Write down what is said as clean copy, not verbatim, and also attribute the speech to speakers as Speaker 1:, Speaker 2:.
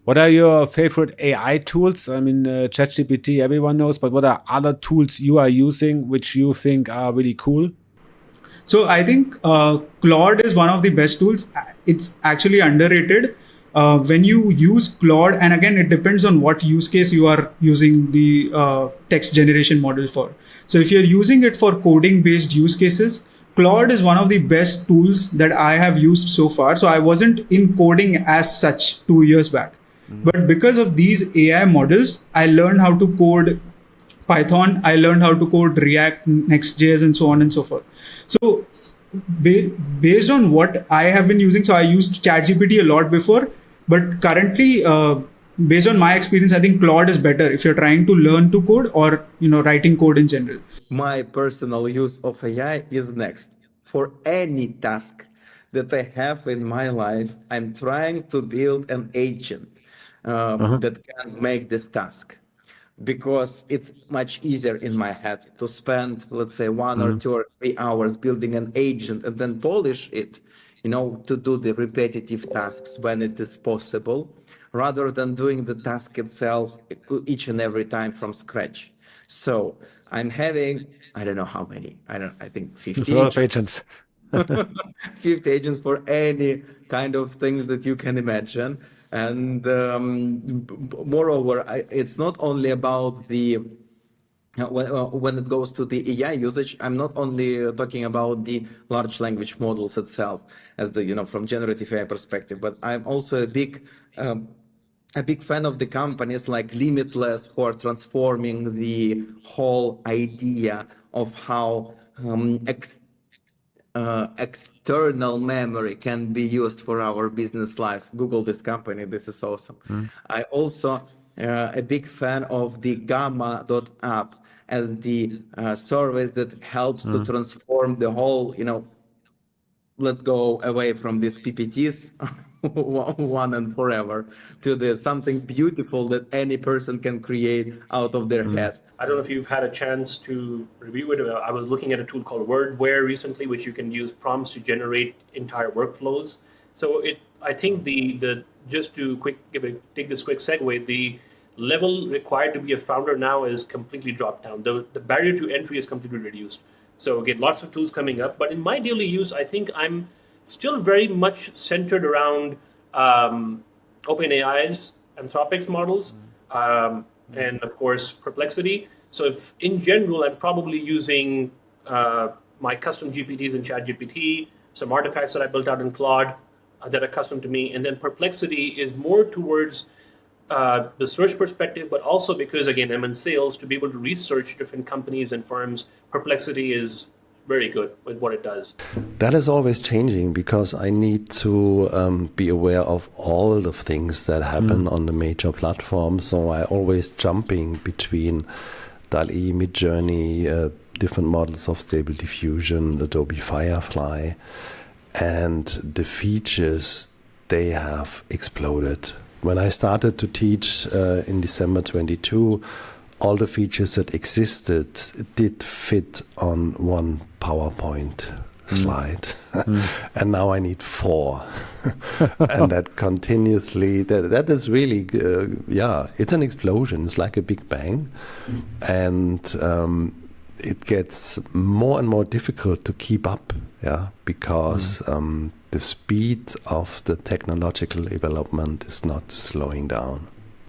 Speaker 1: What are your favorite AI tools? I mean, ChatGPT, everyone knows, but what are other tools you are using which you think are really cool?
Speaker 2: So I think Claude is one of the best tools. It's actually underrated. When you use Claude, and again, it depends on what use case you are using the text generation model for. So if you're using it for coding based use cases, Claude is one of the best tools that I have used so far. So I wasn't in coding as such 2 years back. But because of these AI models, I learned how to code Python. I learned how to code React, Next.js, and so on and so forth. So based on what I have been using, so I used ChatGPT a lot before, but currently, based on my experience, I think Claude is better if you're trying to learn to code or writing code in general.
Speaker 3: My personal use of AI is next. For any task that I have in my life, I'm trying to build an agent that can make this task, because it's much easier in my head to spend, let's say, 1 or 2 or 3 hours building an agent and then polish it, to do the repetitive tasks when it is possible, rather than doing the task itself each and every time from scratch. So I'm having, I don't know how many, I think 50
Speaker 1: A lot of agents.
Speaker 3: 50 agents for any kind of things that you can imagine. And moreover, it's not only about the when it goes to the AI usage, I'm not only talking about the large language models itself as the from generative AI perspective, but I'm also a big fan of the companies like Limitless, who are transforming the whole idea of how external memory can be used for our business life. Google this company. This is awesome. I also a big fan of the Gamma.app as the service that helps to transform the whole, let's go away from these PPTs one and forever to the something beautiful that any person can create out of their head.
Speaker 4: I don't know if you've had a chance to review it. I was looking at a tool called WordWare recently, which you can use prompts to generate entire workflows. So I think just to take this quick segue, the level required to be a founder now is completely dropped down. The barrier to entry is completely reduced. So again, lots of tools coming up. But in my daily use, I think I'm still very much centered around OpenAI's Anthropic's models. And of course, Perplexity. So if in general, I'm probably using my custom GPTs in ChatGPT, some artifacts that I built out in Claude that are custom to me. And then Perplexity is more towards the search perspective, but also because, again, I'm in sales, to be able to research different companies and firms. Perplexity is very good with what it does.
Speaker 5: That is always changing, because I need to be aware of all the things that happen on the major platforms. So I always jumping between DALL-E, Midjourney, different models of Stable Diffusion, Adobe Firefly, and the features, they have exploded. When I started to teach in December 22, all the features that existed did fit on one PowerPoint slide. And now I need 4. And that continuously, that is really, it's an explosion. It's like a big bang. And it gets more and more difficult to keep up, because the speed of the technological development is not slowing down.